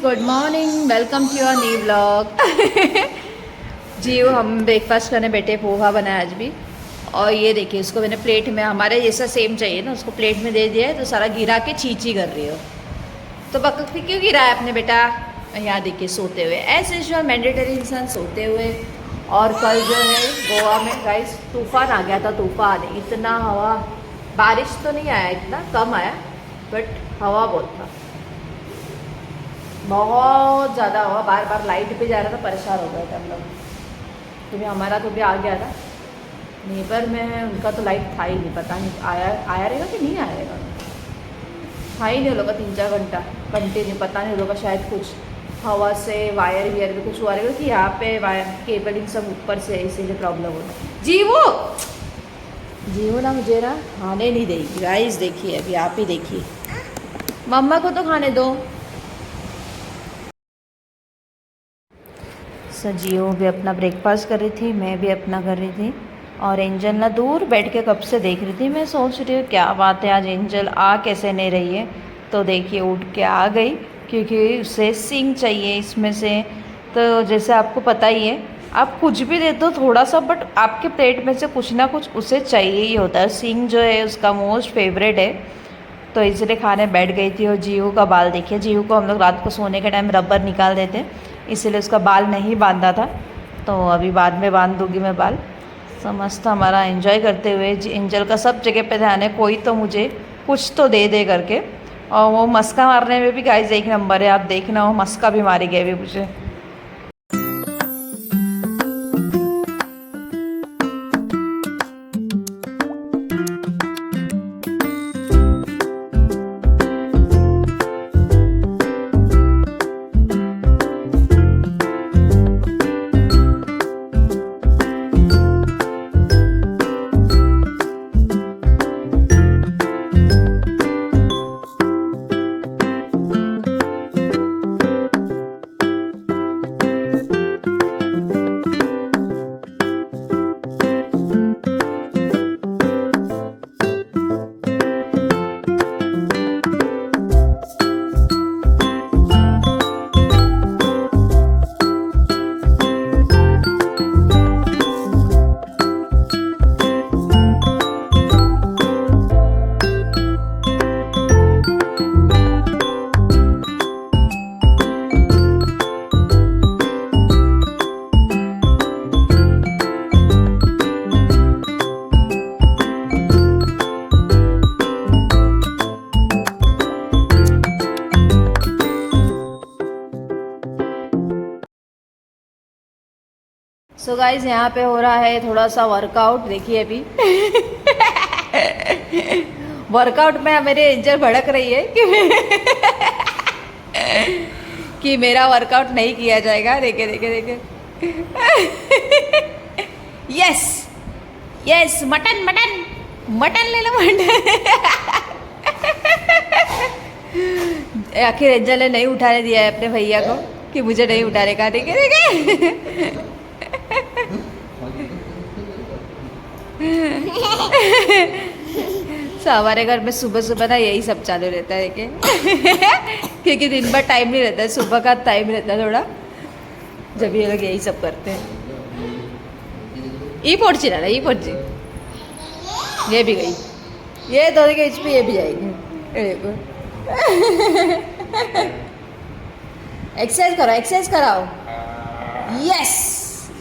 Good morning, welcome to your new vlog. जी हम breakfast करने बैठे, पोहा बनाया आज भी। और ये देखिए उसको मैंने प्लेट में, हमारे जैसा सेम चाहिए ना, उसको प्लेट में दे दिया है तो सारा गिरा के चीची कर रही हो। तो बकरी क्यों गिरा है आपने बेटा? यहाँ देखिए सोते हुए, एज यूजुअल मैंडेटरी इंसान सोते हुए। और कल जो है गोवा में गाइस तूफान आ गया था, तूफान इतना हवा, बारिश तो नहीं आया, इतना कम आया बट हवा बहुत था, बहुत ज़्यादा हवा। बार बार लाइट पे जा रहा था, परेशान हो गए थे हम लोग। तो भी हमारा तो भी आ गया था, नेबर में उनका तो लाइट था ही नहीं, पता नहीं आया रहेगा कि नहीं आएगा, था ही नहीं। वो लोग का 3-4 घंटा कंटिन्यू, पता नहीं वो लोग का शायद कुछ हवा से वायर वियर में कुछ हुआ रहेगा कि यहाँ पे वायर केबलिंग सब ऊपर से, इसीलिए प्रॉब्लम हो रहा है। जीवो ना मुझे ना खाने नहीं देगी गाइस, देखिए अभी आप ही देखिए, मम्मा को तो खाने दो। जीवो भी अपना ब्रेकफास्ट कर रही थी, मैं भी अपना कर रही थी। और एंजल ना दूर बैठ के कब से देख रही थी। मैं सोच रही हूँ क्या बात है, आज एंजल आ कैसे नहीं रही है। तो देखिए उठ के आ गई, क्योंकि उसे सिंग चाहिए इसमें से। तो जैसे आपको पता ही है, आप कुछ भी दे दो थोड़ा सा, बट आपके प्लेट में से कुछ ना कुछ उसे चाहिए ही होता है। सिंग जो है उसका मोस्ट फेवरेट है, तो इसलिए खाने बैठ गई थी। और जीवू का बाल देखिए, जीवू को हम लोग रात को सोने के टाइम रबर निकाल देते, इसलिए उसका बाल नहीं बांधा था, तो अभी बाद में बांध दूँगी मैं बाल। समस्त हमारा एंजॉय करते हुए, एंजल का सब जगह पे ध्यान है, कोई तो मुझे कुछ तो दे दे करके। और वो मस्का मारने में भी गाइस एक नंबर है, आप देखना वो मस्का भी मारी गए भी मुझे। सो गाइज यहाँ पे हो रहा है थोड़ा सा वर्कआउट, देखिए अभी। वर्कआउट में मेरे एंजल भड़क रही है कि मेरा वर्कआउट नहीं किया जाएगा। देखे देखे देखे, yes yes, mutton mutton mutton ले लो, मटन। आखिर एंजल ने नहीं उठाने दिया है अपने भैया को कि मुझे नहीं उठाने का। देखे देखे, तो हमारे घर में सुबह सुबह ना यही सब चालू रहता है कि क्योंकि दिन भर टाइम नहीं रहता है, सुबह का टाइम रहता है थोड़ा, जब ये लोग यही सब करते हैं। ई पोर्ची ना, ई पोर्ची ये भी गई, ये दो के इस पे ये भी जाएगी। देखो एक्सरसाइज करो, एक्सरसाइज कराओ। Yes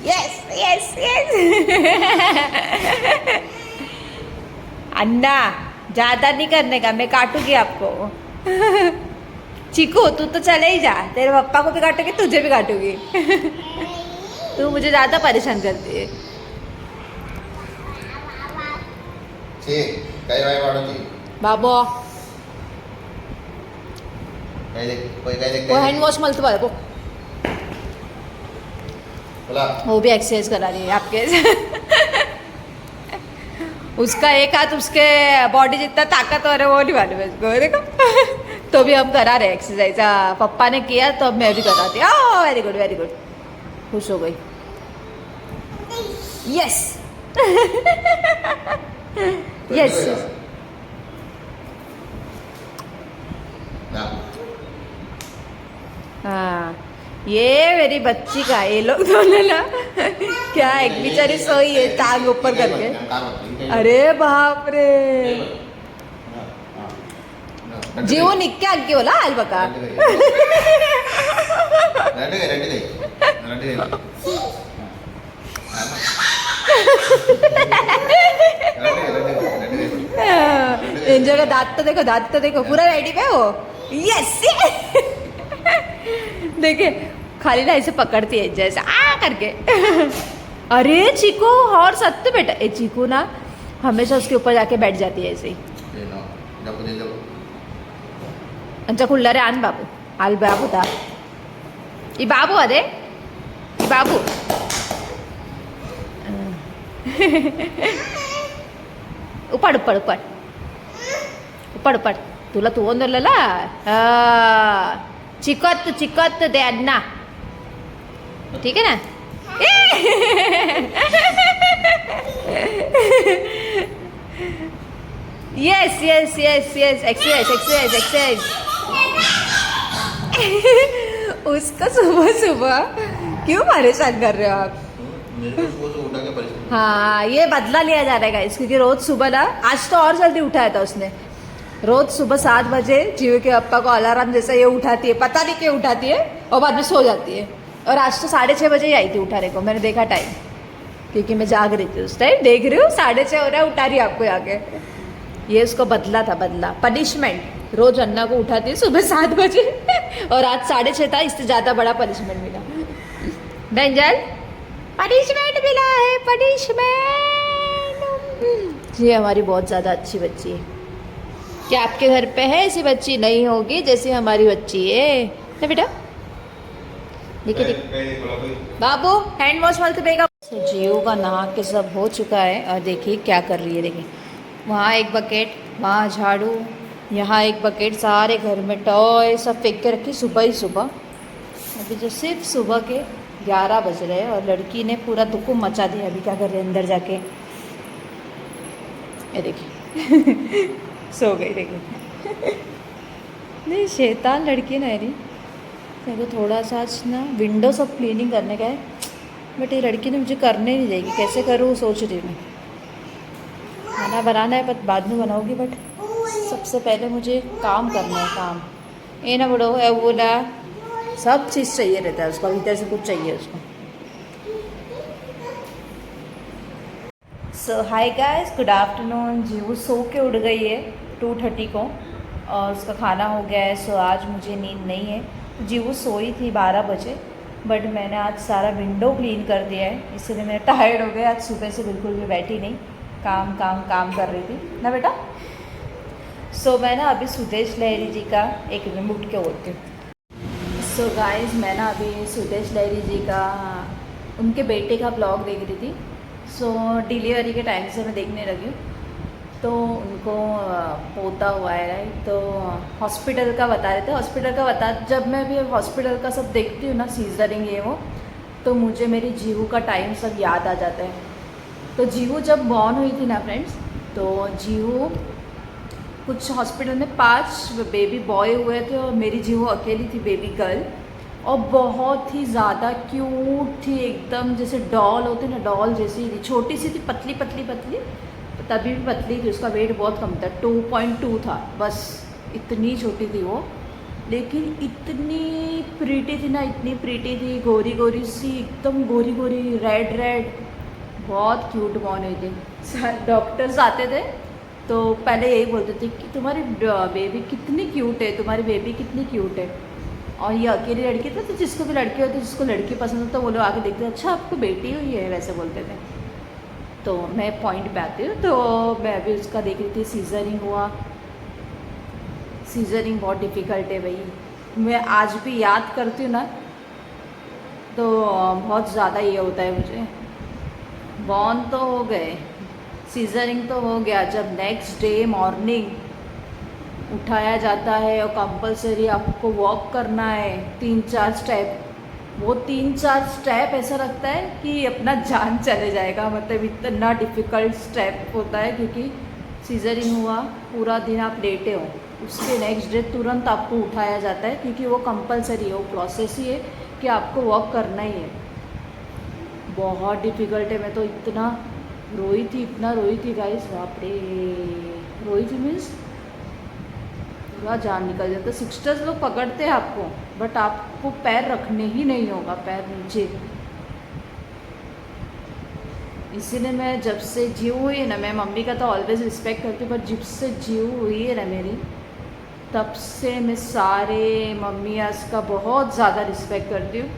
yes yes yes. अन्ना ज़्यादा नहीं करने का, मैं काटूंगी आपको। चीकू तू तो चले ही जा, तेरे पापा को भी काटूंगी, तुझे भी काटूंगी। तू मुझे ज़्यादा परेशान करती है। बाबो वो हैंड वॉश मलते बाबो, वो भी एक्सरसाइज करा रही है आपके। उसका एक हाथ उसके बॉडी जितना ताकतवर है वो नहीं मालूम है उसको, देखो। तो भी हम करा रहे एक्सरसाइज, पप्पा ने किया तो अब मैं भी कराती हूँ। वेरी गुड वेरी गुड, खुश हो गई। Yes yes. हाँ, ये मेरी बच्ची का, ये लोग दोनों ना क्या एक बेचारी सोई है टांग ऊपर करके। अरे बाप रे, जीव निक्के आगे होला आज बका एंजॉय का दांत तो देखो पूरा रेडी पे हो। यस देखिए खाली ना ऐसे पकड़ती है जैसे आ करके अरे चीकू और सत्य बेटा, ये चीकू ना हमेशा उसके ऊपर जाके बैठ जाती है ऐसे ही। अंचा खुल्ला रे आन बाबू, आल बाबू था ये बाबू अरे ये बाबू उपाड उपाड उपाड उपाड उपाड तुला तू ओंदरलेला चिकत चिकत दे अन्ना, ठीक है ना yes yes yes yes exercise exercise exercise उसका सुबह सुबह क्यों परेशान कर रहे हो आप? हाँ ये बदला लिया जा रहा है क्योंकि रोज सुबह ना, आज तो और जल्दी उठाया था उसने। रोज सुबह 7 बजे जीव के अप्पा को अलार्म जैसा ये उठाती है, पता नहीं क्यों उठाती है, और बाद में सो जाती है। और आज तो 6:30 बजे ही आई थी उठाने को, मैंने देखा टाइम क्योंकि मैं जाग रही थी उस टाइम। देख रही हूँ 6:30 हो रहा है, उठा रही आपको आके। ये उसको बदला था, बदला पनिशमेंट। रोज अन्ना को उठाती है सुबह 7 बजे और आज 6:30 था, इससे ज़्यादा बड़ा पनिशमेंट मिला। डेंजर पनिशमेंट मिला है, पनिशमेंट। ये हमारी बहुत ज़्यादा अच्छी बच्ची है। क्या आपके घर पे है ऐसी बच्ची? नहीं होगी जैसी हमारी बच्ची है ना बेटा। देखिए बाबू हैंड वॉश वाले बेगा। जियो का नहा के सब हो चुका है और देखिए क्या कर रही है। देखिए वहाँ एक बकेट, वहाँ झाड़ू, यहाँ एक बकेट, सारे घर में टॉय सब फेंक के रखी सुबह ही सुबह। अभी जो सिर्फ सुबह के 11 बज रहे हैं और लड़की ने पूरा दुकुम मचा दिया। अभी क्या कर रहे हैं अंदर जाके, ये देखिए सो गई। देखिए नहीं शैतान लड़की ना रही। मेरे को थोड़ा सा आज ना विंडो सब क्लीनिंग करने का है, बट ये लड़की ने मुझे करने नहीं देगी। कैसे करूँ सोच रही हूँ। खाना बनाना है बट बाद में बनाऊँगी, बट सबसे पहले मुझे काम करना है। काम ये ना बड़ो है वो ना, सब चीज़ चाहिए रहता है उसको, भीतर से कुछ चाहिए उसको। सो हाय गाइस, गुड आफ्टरनून। जीवू सो के उड़ गई है 2:30 को और उसका खाना हो गया है। सो आज मुझे नींद नहीं है। जीवू सोई थी 12 बजे, बट मैंने आज सारा विंडो क्लीन कर दिया है, इसलिए मैं टायर्ड हो गया। आज सुबह से बिल्कुल भी बैठी नहीं, काम काम काम कर रही थी ना बेटा। सो मैं ना अभी सुदेश लहरी जी का एक रिमोट के होती हूँ। सो गाइस मैं ना अभी सुदेश लहरी जी का, उनके बेटे का ब्लॉग देख रही थी। सो डिलीवरी के टाइम से मैं देखने लगी हूँ। तो उनको पोता हुआ है राइट, तो हॉस्पिटल का बता रहे थे। हॉस्पिटल का जब मैं भी हॉस्पिटल का सब देखती हूँ ना, सीजरिंग ये वो, तो मुझे मेरी जीवू का टाइम सब याद आ जाता है। तो जीवू जब बॉर्न हुई थी ना फ्रेंड्स, तो जीवू कुछ हॉस्पिटल में 5 बेबी बॉय हुए थे और मेरी जीवू अकेली थी बेबी गर्ल, और बहुत ही ज़्यादा क्यूट थी, एकदम जैसे डॉल होते ना, डॉल जैसी थी। छोटी सी थी, पतली पतली पतली, तभी भी पतली थी। उसका वेट बहुत कम था, 2.2 था बस, इतनी छोटी थी वो, लेकिन इतनी प्रीटी थी ना, इतनी प्रीटी थी, गोरी गोरी सी, एकदम गोरी गोरी, रेड रेड, बहुत क्यूट बॉर्न हुई थी। डॉक्टर्स आते थे तो पहले यही बोलते थे कि तुम्हारी बेबी कितनी क्यूट है, तुम्हारी बेबी कितनी क्यूट है। और ये अकेली लड़की थी, तो जिसको भी लड़की होती, जिसको लड़की पसंद होता, वो लोग आके देखते अच्छा आपको बेटी हुई है, वैसे बोलते थे। तो मैं पॉइंट पे आती हूँ। तो मैं अभी उसका देख रही थी, सीजरिंग हुआ। सीजरिंग बहुत डिफ़िकल्ट है भाई, मैं आज भी याद करती हूँ ना तो बहुत ज़्यादा ये होता है मुझे। बॉर्न तो हो गए, सीजरिंग तो हो गया, जब नेक्स्ट डे मॉर्निंग उठाया जाता है और कंपलसरी आपको वॉक करना है 3-4 स्टेप, वो 3-4 स्टेप ऐसा लगता है कि अपना जान चले जाएगा। मतलब इतना डिफ़िकल्ट स्टेप होता है, क्योंकि सीजरिंग हुआ, पूरा दिन आप लेटे हो, उसके नेक्स्ट डे तुरंत आपको उठाया जाता है, क्योंकि वो कंपलसरी है, वो प्रोसेस ही है कि आपको वॉक करना ही है। बहुत डिफ़िकल्ट है। मैं तो इतना रोई थी गाइस, बाप रे। रोई थी मीन्स पूरा जान निकल जाता। सिस्टर्स लोग पकड़ते हैं आपको, बट आपको पैर रखने ही नहीं होगा, पैर नीचे। इसीलिए मैं जब से जीव हुई है ना, मैं मम्मी का तो ऑलवेज रिस्पेक्ट करती हूँ, बट जब से जीव हुई है ना मेरी, तब से मैं सारे मम्मियास का बहुत ज़्यादा रिस्पेक्ट करती हूँ।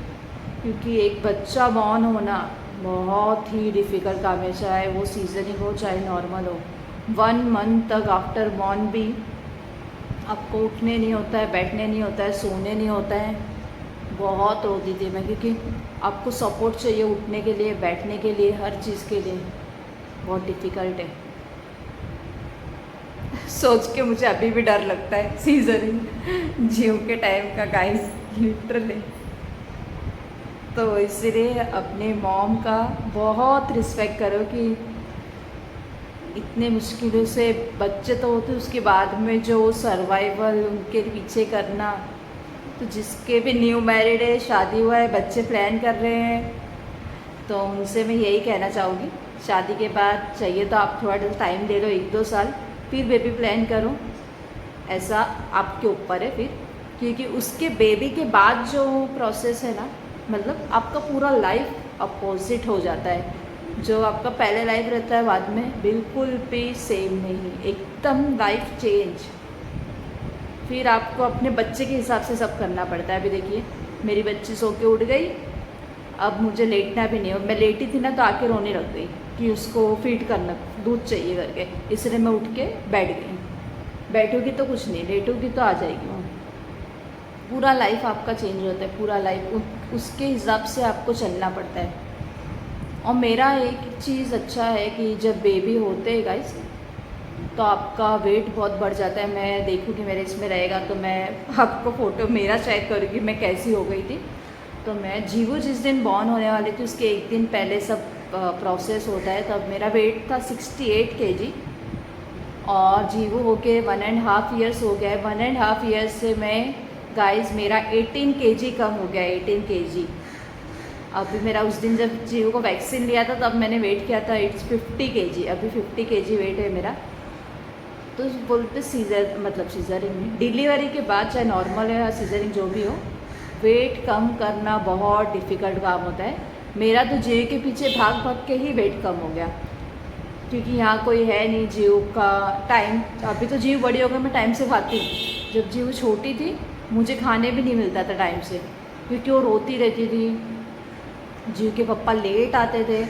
क्योंकि एक बच्चा बॉर्न होना बहुत ही डिफ़िकल्ट काम है, चाहे वो सीजनिंग हो चाहे नॉर्मल हो। 1 मंथ तक आफ्टर बॉर्न भी आपको उठने नहीं होता है, बैठने नहीं होता है, सोने नहीं होता है। बहुत रोती थी मैं, क्योंकि आपको सपोर्ट चाहिए उठने के लिए, बैठने के लिए, हर चीज़ के लिए। बहुत डिफ़िकल्ट है। सोच के मुझे अभी भी डर लगता है सीजरिंग जीव के टाइम का गाइस, लिटरली। तो इसलिए अपने मॉम का बहुत रिस्पेक्ट करो कि इतने मुश्किलों से बच्चे तो होते, उसके बाद में जो सर्वाइवल उनके पीछे करना। तो जिसके भी न्यू मैरिड है, शादी हुआ है, बच्चे प्लान कर रहे हैं, तो उनसे मैं यही कहना चाहूँगी, शादी के बाद चाहिए तो आप थोड़ा टाइम दे लो, 1-2 साल, फिर बेबी प्लान करो। ऐसा आपके ऊपर है फिर, क्योंकि उसके बेबी के बाद जो प्रोसेस है ना, मतलब आपका पूरा लाइफ अपोजिट हो जाता है। जो आपका पहले लाइफ रहता है बाद में बिल्कुल भी सेम नहीं, एकदम लाइफ चेंज। फिर आपको अपने बच्चे के हिसाब से सब करना पड़ता है। अभी देखिए मेरी बच्ची सो के उठ गई, अब मुझे लेटना भी नहीं। मैं लेटी थी ना तो आके रोने लग गई कि उसको फीड करना, दूध चाहिए करके, इसलिए मैं उठ के बैठ गई। बैठूगी तो कुछ नहीं, लेटूगी तो आ जाएगी वो। पूरा लाइफ आपका चेंज होता है, पूरा लाइफ उसके हिसाब से आपको चलना पड़ता है। और मेरा एक चीज़ अच्छा है कि जब बेबी होते हैं गाइस, तो आपका वेट बहुत बढ़ जाता है। मैं देखूँगी मेरे इसमें रहेगा तो मैं आपको फ़ोटो मेरा चेक करूँगी मैं कैसी हो गई थी। तो मैं जीवू जिस दिन बॉर्न होने वाली थी उसके एक दिन पहले सब प्रोसेस होता है, तब मेरा वेट था 68 kg, और जीवू होके 1.5 ईयर्स हो गया है। 1.5 ईयर्स से मैं गाइस मेरा 18 kg कम हो गया, 18 kg। अभी मेरा उस दिन जब जीवू को वैक्सीन लिया था तब मैंने वेट किया था इट्स 50 kg, अभी 50 kg वेट है मेरा। तो बोलते सीजर, मतलब सीजरिंग डिलीवरी के बाद, चाहे नॉर्मल है या सीजरिंग जो भी हो, वेट कम करना बहुत डिफ़िकल्ट काम होता है। मेरा तो जीव के पीछे भाग भाग के ही वेट कम हो गया, क्योंकि यहाँ कोई है नहीं जीव का टाइम। अभी तो जीव बड़ी हो गई, मैं टाइम से खाती हूँ। जब जीव छोटी थी मुझे खाने भी नहीं मिलता था टाइम से, क्योंकि वो रोती रहती थी। जीव के पापा लेट आते थे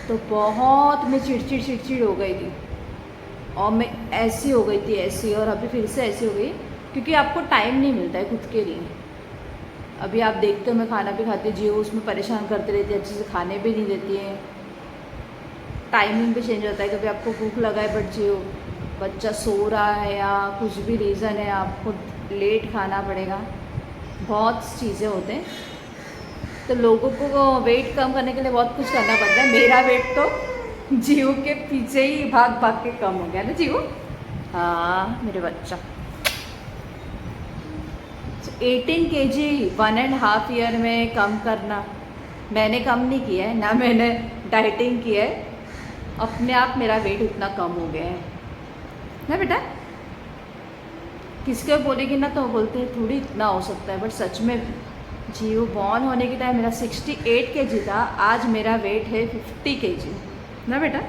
तो बहुत मैं चिड़चिड़ हो गई थी, और मैं ऐसी हो गई थी, ऐसी, और अभी फिर से ऐसी हो गई, क्योंकि आपको टाइम नहीं मिलता है खुद के लिए। अभी आप देखते हो मैं खाना भी खाती हूँ, जीव उसमें परेशान करती रहती है, अच्छे से खाने भी नहीं देती है, टाइमिंग भी चेंज होता है। कभी आपको भूख लगा है बट जीव बच्चा सो रहा है या कुछ भी रीज़न है, आपको लेट खाना पड़ेगा, बहुत चीज़ें होते हैं। तो लोगों को वेट कम करने के लिए बहुत कुछ करना पड़ता है। मेरा वेट तो जीव के पीछे ही भाग भाग के कम हो गया ना जीव। हाँ मेरे बच्चा 18 kg 1.5 ईयर में कम करना, मैंने कम नहीं किया है ना, मैंने डाइटिंग की है, अपने आप मेरा वेट उतना कम हो गया है ना बेटा। किसके बोलेगी ना तो बोलते हैं थोड़ी इतना हो सकता है, बट सच में जीव बॉर्न होने के टाइम मेरा 68 kg था, आज मेरा वेट है 50 kg ना बेटा।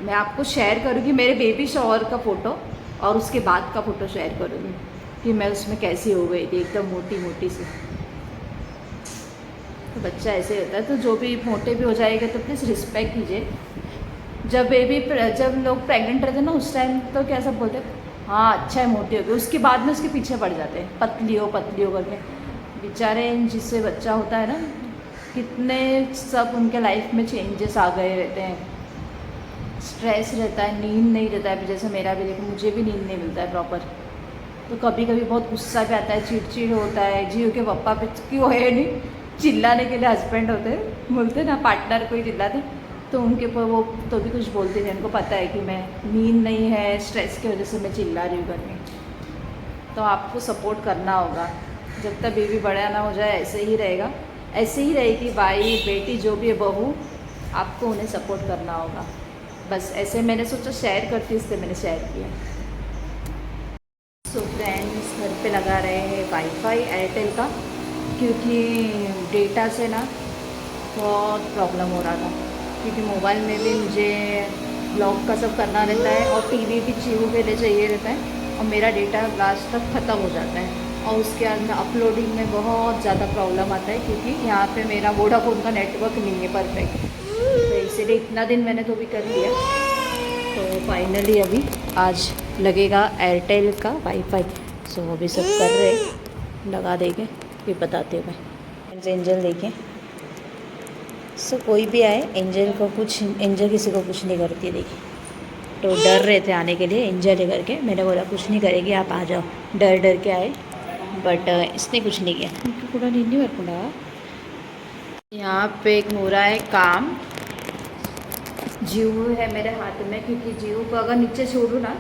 मैं आपको शेयर करूँगी मेरे बेबी शॉवर का फ़ोटो, और उसके बाद का फ़ोटो शेयर करूँगी कि मैं उसमें कैसी हो गई थी, एकदम मोटी मोटी सी। तो बच्चा ऐसे होता है, तो जो भी मोटे भी हो जाएगा तो प्लीज़ रिस्पेक्ट कीजिए। जब लोग प्रेग्नेंट रहते हैं ना उस टाइम तो क्या सब बोलते हैं, हाँ अच्छा है मोटी हो गई, उसके बाद में उसके पीछे पड़ जाते हैं पतली हो करके। बेचारे जिससे बच्चा होता है ना, कितने सब उनके लाइफ में चेंजेस आ गए रहते हैं, स्ट्रेस रहता है, नींद नहीं रहता है। जैसे मेरा भी देखो, मुझे भी नींद नहीं मिलता है प्रॉपर, तो कभी कभी बहुत गुस्सा भी आता है, चिड़चिड़ होता है। जीव के पापा पे क्यों है नहीं, चिल्लाने के लिए हस्बैंड होते हैं, बोलते ना पार्टनर कोई चिल्लाते, तो उनके ऊपर वो तो भी कुछ बोलते थे, उनको पता है कि मैं नींद नहीं है, स्ट्रेस की वजह से मैं चिल्ला रही हूँ घर में। तो आपको सपोर्ट करना होगा, जब तक बेबी बड़ा ना हो जाए ऐसे ही रहेगा, ऐसे ही रहेगी भाई बेटी जो भी है बहू, आपको उन्हें सपोर्ट करना होगा। बस ऐसे मैंने सोचा शेयर करती, इसलिए मैंने शेयर किया। सो फ्रेंड्स, घर पे लगा रहे हैं वाईफाई एयरटेल का, क्योंकि डेटा से ना बहुत प्रॉब्लम हो रहा था, क्योंकि मोबाइल में भी मुझे ब्लॉग का सब करना रहता है और टीवी भी चीज़ों के लिए चाहिए रहता है, और मेरा डेटा लास्ट तक ख़त्म हो जाता है, और उसके अंदर अपलोडिंग में बहुत ज़्यादा प्रॉब्लम आता है, क्योंकि यहाँ पे मेरा वोडाफोन का नेटवर्क नहीं है परफेक्ट। तो इसीलिए इतना दिन मैंने तो भी कर लिया, तो फाइनली अभी आज लगेगा एयरटेल का वाईफाई। सो अभी सब कर रहे, लगा देंगे, फिर बताते हुए। एंजल देखिए, सो कोई भी आए एंजल किसी को कुछ नहीं करती है, देखिए। तो डर रहे थे आने के लिए एंजल लेकर के, मैंने बोला कुछ नहीं करेगी, आप आ जाओ, डर डर के आए, बट इसने कुछ नहीं किया। पूरा नहीं वर्कुंडा। यहाँ पे एक हो रहा है काम, जीव है मेरे हाथ में, क्योंकि जीव को अगर नीचे छोड़ूँ ना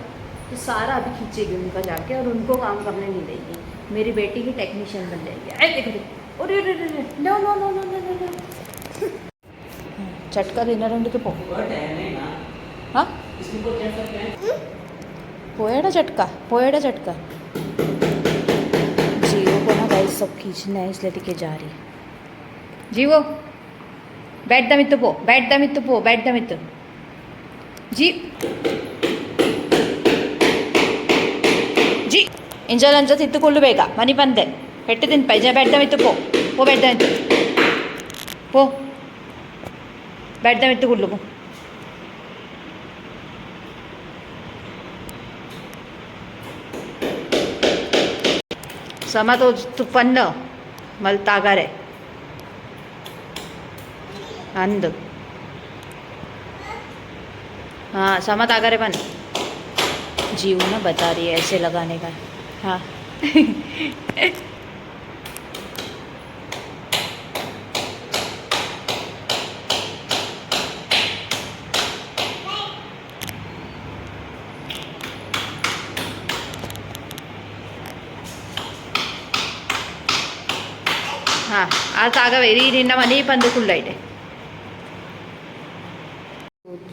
तो सारा अभी खींचेगी उनका जाके, और उनको काम करने नहीं देगी। मेरी बेटी की टेक्नीशियन बन जाएगी। अरे देखो, अरे no no no no no no, झटका देना रंड के पो। हाँ पोएड़ा झटका, पोएड़ा झटका। जीवो को ना गाइस सब खींचना है, इसलिए लेके जा रही है। जीवो बैठ द मित्तु पो, बैठ द मित्तु पो, बैठ द मित्तु जी जी इंजल अंजल ತಿತ್ತುಕೊಳ್ಳು ಬೇಗ ಮನಿ ಬಂದೆ ಪೆಟ್ಟಿದ್ದೀನಿ ಪೈಜ बैठ द मित्तु पो, पो बैठ द मित्तु पो, बैठ द मित्तु कुल्लू पो। समा तो ತುಪ್ಪನ್ನ ಮಲ್ತಾಗಾರೆ अंद। हाँ समा तागारे बन। जीव ना बता रही है ऐसे लगाने का। हाँ हाँ आज तागा वेरी निन्ना मनी पंदकुल्लाइटे।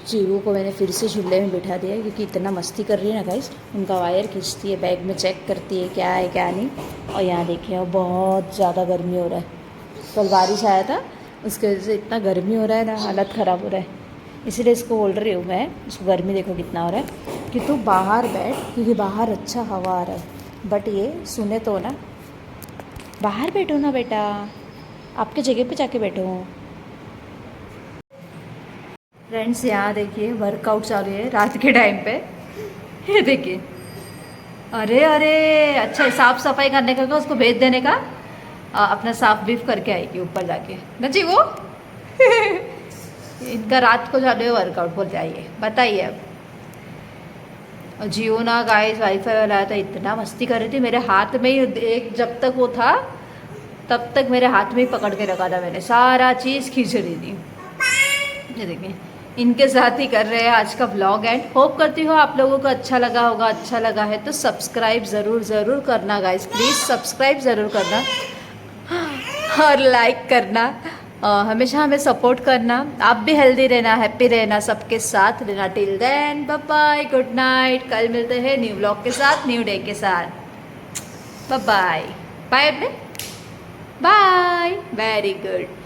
जीवू को मैंने फिर से झूले में बिठा दिया, क्योंकि इतना मस्ती कर रही है ना गाइस, उनका वायर खींचती है, बैग में चेक करती है क्या है क्या नहीं। और यहाँ देखिए बहुत ज़्यादा गर्मी हो रहा है, कल बारिश आया था उसकी वजह से इतना गर्मी हो रहा है ना, हालत ख़राब हो रहा है। इसीलिए इसको बोल रही हूँ मैं, इसको गर्मी देखो कितना हो रहा है, कि तू बाहर बैठ, क्योंकि बाहर अच्छा हवा आ रहा है। बट ये सुने तो ना, बाहर बैठो ना बेटा, आपके जगह पे जाके बैठो। फ्रेंड्स यहाँ देखिए वर्कआउट चालू है रात के टाइम पे, ये देखिए। अरे अरे अच्छा, साफ सफाई करने का, उसको भेज देने का, अपना साफ बीफ करके आएगी ऊपर जाके ना जी वो। इनका रात को चालू है वर्कआउट, बोल जाइए बताइए अब। और जियो ना गाइस वाईफाई वाला आया था, इतना मस्ती कर रही थी, मेरे हाथ में ही एक, जब तक वो था तब तक मेरे हाथ में ही पकड़ के रखा था मैंने, सारा चीज़ खींच रही थी। ये देखिए इनके साथ ही कर रहे हैं आज का व्लॉग एंड। होप करती हूँ आप लोगों को अच्छा लगा होगा, अच्छा लगा है तो सब्सक्राइब ज़रूर करना गाइस, प्लीज़ सब्सक्राइब ज़रूर करना और लाइक करना, हमेशा हमें सपोर्ट करना। आप भी हेल्दी रहना, हैप्पी रहना, सबके साथ रहना। Till then bye bye, good night. कल मिलते हैं न्यू व्लॉग के साथ, न्यू डे के साथ। Bye bye bye, bye very good.